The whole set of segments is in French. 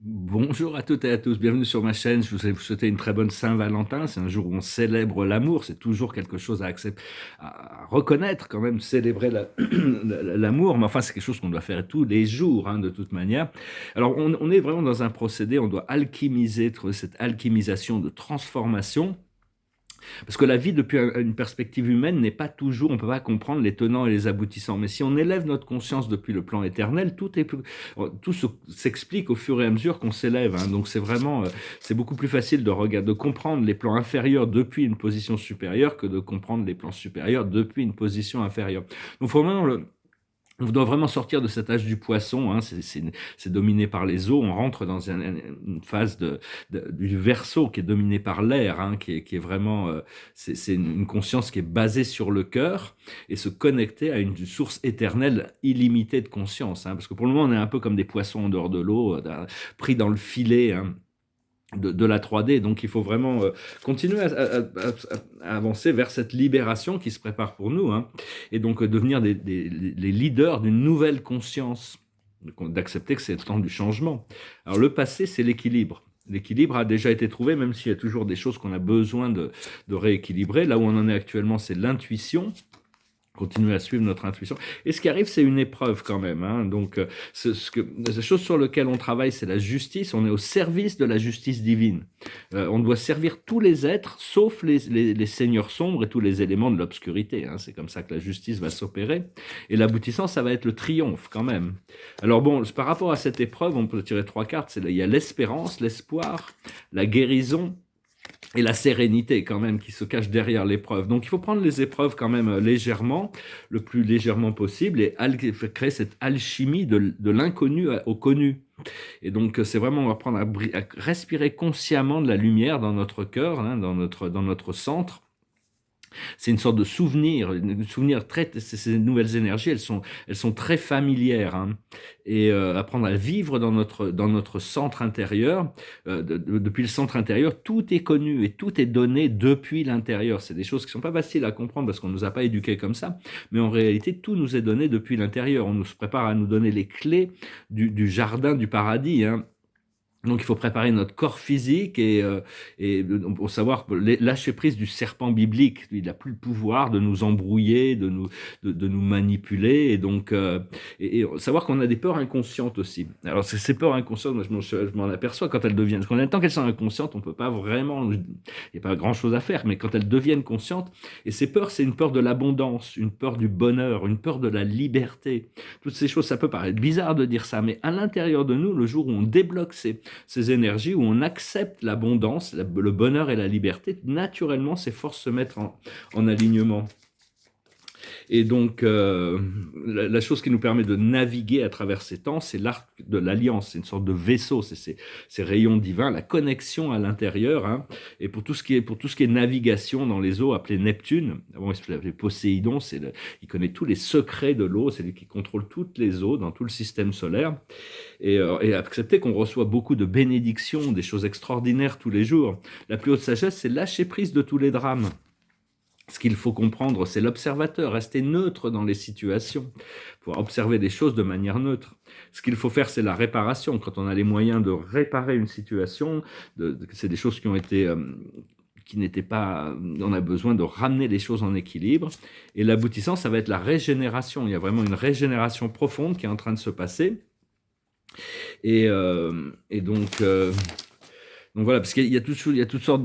Bonjour à toutes et à tous, bienvenue sur ma chaîne. Je voudrais vous souhaiter une très bonne Saint-Valentin. C'est un jour où on célèbre l'amour. C'est toujours quelque chose à accepter, à reconnaître quand même, célébrer l'amour. Mais enfin, c'est quelque chose qu'on doit faire tous les jours, hein, de toute manière. Alors, on est vraiment dans un procédé, on doit alchimiser, trouver cette alchimisation de transformation. Parce que la vie, depuis une perspective humaine, n'est pas toujours, on ne peut pas comprendre les tenants et les aboutissants. Mais si on élève notre conscience depuis le plan éternel, tout s'explique au fur et à mesure qu'on s'élève, hein. Donc c'est vraiment, c'est beaucoup plus facile de comprendre les plans inférieurs depuis une position supérieure que de comprendre les plans supérieurs depuis une position inférieure. Donc il faut vraiment on doit vraiment sortir de cet âge du poisson, hein, c'est dominé par les eaux, on rentre dans une phase du verso qui est dominée par l'air, hein, qui est vraiment, c'est une conscience qui est basée sur le cœur et se connecter à une source éternelle illimitée de conscience, hein, parce que pour le moment on est un peu comme des poissons en dehors de l'eau, pris dans le filet, hein, de la 3D. Donc il faut vraiment continuer à avancer vers cette libération qui se prépare pour nous, hein, et donc devenir les leaders d'une nouvelle conscience, d'accepter que c'est le temps du changement. Alors le passé, c'est l'équilibre. L'équilibre a déjà été trouvé, même s'il y a toujours des choses qu'on a besoin de rééquilibrer. Là où on en est actuellement, c'est l'intuition. Continuer à suivre notre intuition. Et ce qui arrive, c'est une épreuve quand même, hein. Donc, la chose sur laquelle on travaille, c'est la justice. On est au service de la justice divine. On doit servir tous les êtres, sauf les seigneurs sombres et tous les éléments de l'obscurité, hein. C'est comme ça que la justice va s'opérer. Et l'aboutissant, ça va être le triomphe quand même. Alors bon, par rapport à cette épreuve, on peut tirer trois cartes. Il y a l'espérance, l'espoir, la guérison et la sérénité quand même qui se cache derrière l'épreuve. Donc il faut prendre les épreuves quand même légèrement, le plus légèrement possible, et créer cette alchimie de l'inconnu au connu. Et donc c'est vraiment, on va apprendre à respirer consciemment de la lumière dans notre cœur, hein, dans notre centre. C'est une sorte de souvenir, ces nouvelles énergies, elles sont très familières, hein. Et apprendre à vivre dans notre centre intérieur, depuis le centre intérieur, tout est connu et tout est donné depuis l'intérieur. C'est des choses qui sont pas faciles à comprendre parce qu'on nous a pas éduqués comme ça, mais en réalité, tout nous est donné depuis l'intérieur. On nous prépare à nous donner les clés du jardin du paradis, hein. Donc il faut préparer notre corps physique et pour savoir que lâcher prise du serpent biblique. Il n'a plus le pouvoir de nous embrouiller, de nous manipuler. Et donc et savoir qu'on a des peurs inconscientes aussi. Alors ces peurs inconscientes, moi je m'en aperçois quand elles deviennent. Parce tant qu'elles sont inconscientes, on peut pas vraiment. Il n'y a pas grand chose à faire. Mais quand elles deviennent conscientes, et ces peurs, c'est une peur de l'abondance, une peur du bonheur, une peur de la liberté. Toutes ces choses, ça peut paraître bizarre de dire ça, mais à l'intérieur de nous, le jour où on débloque ces énergies, où on accepte l'abondance, le bonheur et la liberté, naturellement, ces forces se mettent en alignement. Et donc, la chose qui nous permet de naviguer à travers ces temps, c'est l'arc de l'alliance. C'est une sorte de vaisseau, c'est ces rayons divins, la connexion à l'intérieur, hein. Et pour tout ce qui est navigation dans les eaux, appelé Neptune, avant il s'appelait Poséidon, il connaît tous les secrets de l'eau, c'est lui qui contrôle toutes les eaux dans tout le système solaire. Et accepter qu'on reçoit beaucoup de bénédictions, des choses extraordinaires tous les jours. La plus haute sagesse, c'est lâcher prise de tous les drames. Ce qu'il faut comprendre, c'est l'observateur, rester neutre dans les situations, pour observer les choses de manière neutre. Ce qu'il faut faire, c'est la réparation. Quand on a les moyens de réparer une situation, c'est des choses qui ont été qui n'étaient pas, on a besoin de ramener les choses en équilibre. Et l'aboutissant, ça va être la régénération. Il y a vraiment une régénération profonde qui est en train de se passer. Et donc voilà, parce qu'il y a toutes sortes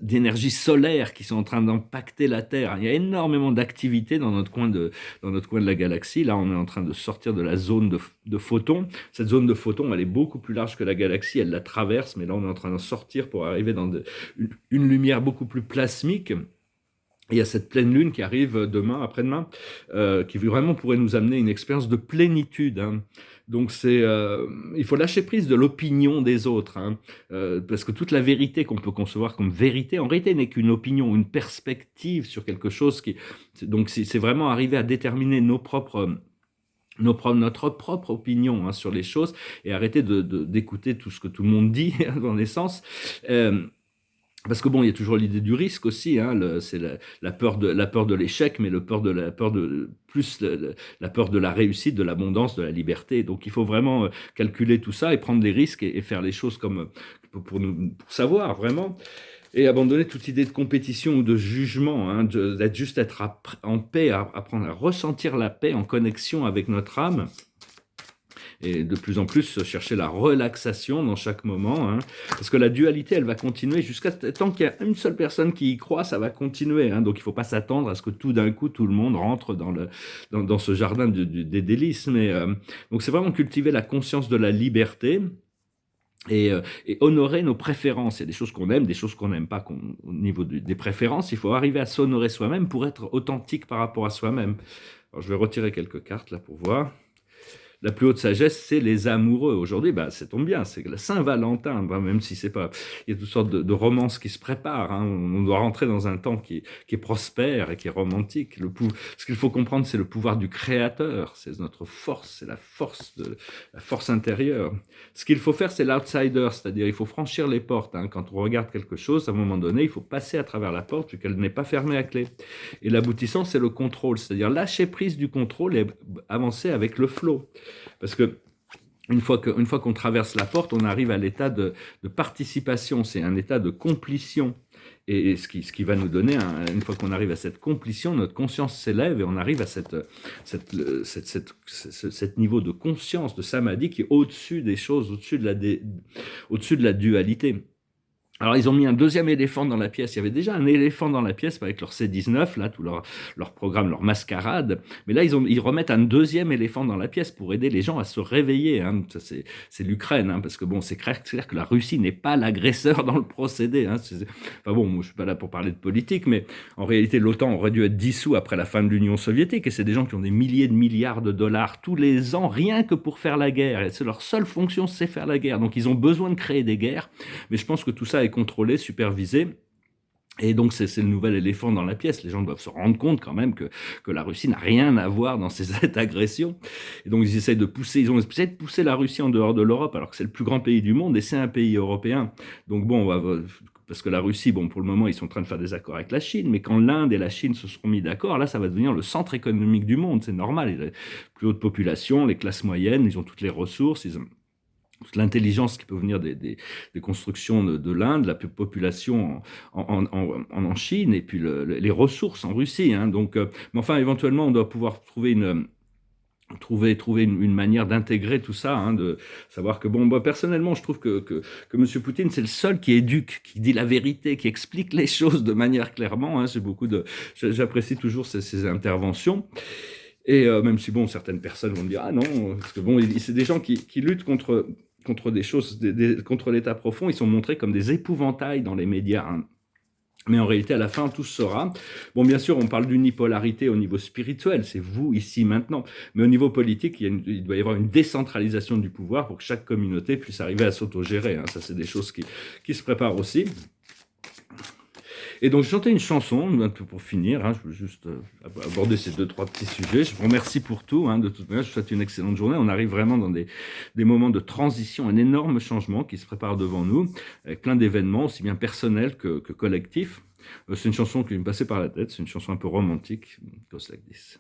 d'énergies solaires qui sont en train d'impacter la Terre. Il y a énormément d'activités dans notre coin de la galaxie. Là, on est en train de sortir de la zone de photons. Cette zone de photons, elle est beaucoup plus large que la galaxie. Elle la traverse, mais là, on est en train de sortir pour arriver dans une lumière beaucoup plus plasmique. Il y a cette pleine lune qui arrive demain, après-demain, qui vraiment pourrait nous amener une expérience de plénitude, hein. Donc il faut lâcher prise de l'opinion des autres, hein, parce que toute la vérité qu'on peut concevoir comme vérité, en réalité, n'est qu'une opinion, une perspective sur quelque chose donc c'est vraiment arriver à déterminer notre propre opinion, hein, sur les choses et arrêter d'écouter tout ce que tout le monde dit dans l'essence. Parce que bon, il y a toujours l'idée du risque aussi, hein, c'est la peur de l'échec, mais la peur de plus la peur de la réussite, de l'abondance, de la liberté. Donc il faut vraiment calculer tout ça et prendre des risques et faire les choses comme pour savoir vraiment et abandonner toute idée de compétition ou de jugement, hein, d'être juste en paix, apprendre à ressentir la paix en connexion avec notre âme et de plus en plus chercher la relaxation dans chaque moment, hein, parce que la dualité, elle va continuer jusqu'à tant qu'il y a une seule personne qui y croit, ça va continuer, hein, donc il ne faut pas s'attendre à ce que tout d'un coup, tout le monde rentre dans ce jardin des délices, mais donc c'est vraiment cultiver la conscience de la liberté, et honorer nos préférences. Il y a des choses qu'on aime, des choses qu'on n'aime pas. Au niveau des préférences, il faut arriver à s'honorer soi-même pour être authentique par rapport à soi-même. Alors, je vais retirer quelques cartes là pour voir. La plus haute sagesse, c'est les amoureux. Aujourd'hui, bah, ça tombe bien, c'est la Saint-Valentin, bah, même si c'est pas... Il y a toutes sortes de romances qui se préparent. Hein. On doit rentrer dans un temps qui est prospère et qui est romantique. Ce qu'il faut comprendre, c'est le pouvoir du Créateur. C'est notre force, c'est la force intérieure. Ce qu'il faut faire, c'est l'outsider, c'est-à-dire il faut franchir les portes. Hein. Quand on regarde quelque chose, à un moment donné, il faut passer à travers la porte, vu qu'elle n'est pas fermée à clé. Et l'aboutissant, c'est le contrôle, c'est-à-dire lâcher prise du contrôle et avancer avec le flow. Parce que une fois qu'on traverse la porte, on arrive à l'état de participation, c'est un état de completion. Et ce qui va nous donner, une fois qu'on arrive à cette completion, notre conscience s'élève et on arrive à cet niveau de conscience, de samadhi qui est au-dessus des choses, au-dessus de la dualité. Alors, ils ont mis un deuxième éléphant dans la pièce. Il y avait déjà un éléphant dans la pièce avec leur C19, là, tout leur programme, leur mascarade. Mais là, ils remettent un deuxième éléphant dans la pièce pour aider les gens à se réveiller. Hein. C'est l'Ukraine, hein, parce que bon, c'est clair que la Russie n'est pas l'agresseur dans le procédé. Hein. Enfin bon, moi, je suis pas là pour parler de politique, mais en réalité, l'OTAN aurait dû être dissous après la fin de l'Union soviétique. Et c'est des gens qui ont des milliers de milliards de dollars tous les ans, rien que pour faire la guerre. Et c'est leur seule fonction, c'est faire la guerre. Donc, ils ont besoin de créer des guerres. Mais je pense que tout ça est contrôlé, supervisé. Et donc, c'est le nouvel éléphant dans la pièce. Les gens doivent se rendre compte quand même que la Russie n'a rien à voir dans cette agression. Et donc, ils ont essayé de pousser la Russie en dehors de l'Europe, alors que c'est le plus grand pays du monde et c'est un pays européen. Donc, bon, parce que la Russie, bon, pour le moment, ils sont en train de faire des accords avec la Chine, mais quand l'Inde et la Chine se seront mis d'accord, là, ça va devenir le centre économique du monde. C'est normal. Il y a la plus haute population, les classes moyennes, ils ont toutes les ressources, ils ont l'intelligence qui peut venir des constructions de l'Inde, la population en Chine, et puis les ressources en Russie. Hein. Donc, mais enfin, éventuellement, on doit pouvoir trouver une manière d'intégrer tout ça, hein, de savoir que, bon, personnellement, je trouve que M. Poutine, c'est le seul qui éduque, qui dit la vérité, qui explique les choses de manière clairement. Hein. J'apprécie toujours ces interventions. Et même si, bon, certaines personnes vont me dire, ah non, parce que bon, c'est des gens qui luttent contre des choses, contre l'état profond, ils sont montrés comme des épouvantails dans les médias. Hein. Mais en réalité, à la fin, tout sera. Bon, bien sûr, on parle d'unipolarité au niveau spirituel, c'est vous, ici, maintenant. Mais au niveau politique, il doit y avoir une décentralisation du pouvoir pour que chaque communauté puisse arriver à s'autogérer. Hein. Ça, c'est des choses qui se préparent aussi. Et donc, je chantais une chanson, un peu pour finir, hein, je veux juste aborder ces 2-3 petits sujets. Je vous remercie pour tout, hein, de toute manière, je vous souhaite une excellente journée. On arrive vraiment dans des moments de transition, un énorme changement qui se prépare devant nous, avec plein d'événements, aussi bien personnels que collectifs. C'est une chanson qui me passait par la tête, c'est une chanson un peu romantique, it goes like this.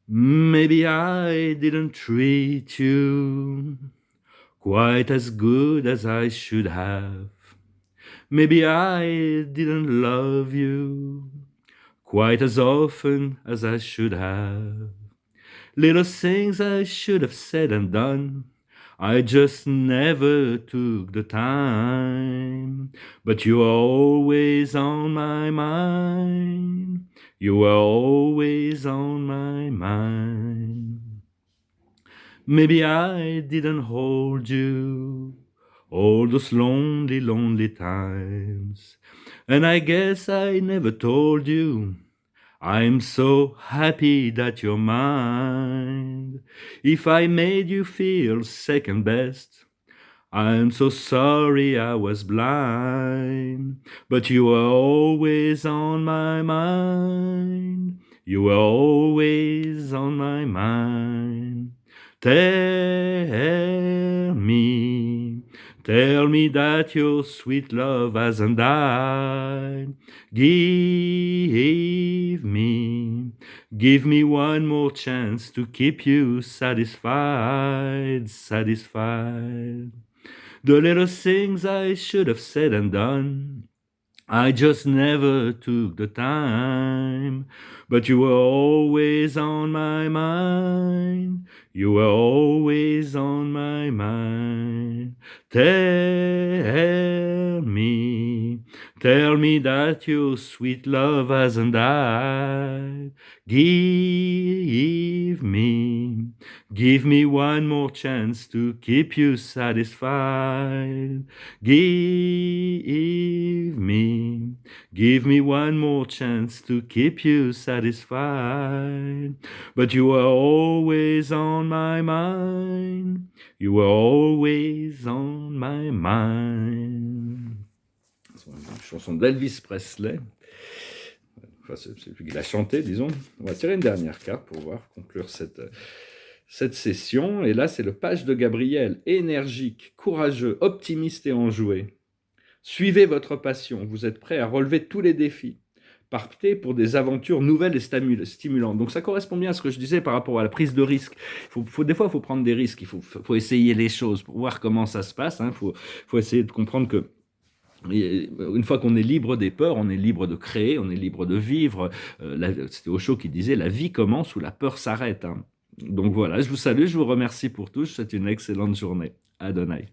Maybe I didn't treat you quite as good as I should have. Maybe I didn't love you quite as often as I should have. Little things I should have said and done, I just never took the time. But you were always on my mind. You were always on my mind. Maybe I didn't hold you all those lonely, lonely times. And I guess I never told you I'm so happy that you're mine. If I made you feel second best, I'm so sorry I was blind. But you were always on my mind. You were always on my mind. Tell me Tell me that your sweet love hasn't died. Give me one more chance to keep you satisfied, satisfied. The little things I should have said and done, I just never took the time, but you were always on my mind. You were always on my mind. Tell me that your sweet love hasn't died. Give me one more chance to keep you satisfied. Give me one more chance to keep you satisfied. But you were always on my mind. You were always on my mind. C'est une chanson d'Elvis Presley. Enfin, c'est lui qui l'a chanté, disons. On va tirer une dernière carte pour conclure cette session. Et là, c'est le page de Gabriel, énergique, courageux, optimiste et enjoué. Suivez votre passion, vous êtes prêt à relever tous les défis. Partez pour des aventures nouvelles et stimulantes. Donc ça correspond bien à ce que je disais par rapport à la prise de risque. Des fois, il faut prendre des risques, il faut essayer les choses pour voir comment ça se passe. Il faut essayer de comprendre que une fois qu'on est libre des peurs, on est libre de créer, on est libre de vivre. C'était Osho qui disait « La vie commence où la peur s'arrête ». Donc voilà, je vous salue, je vous remercie pour tout, je vous souhaite une excellente journée. Adonai.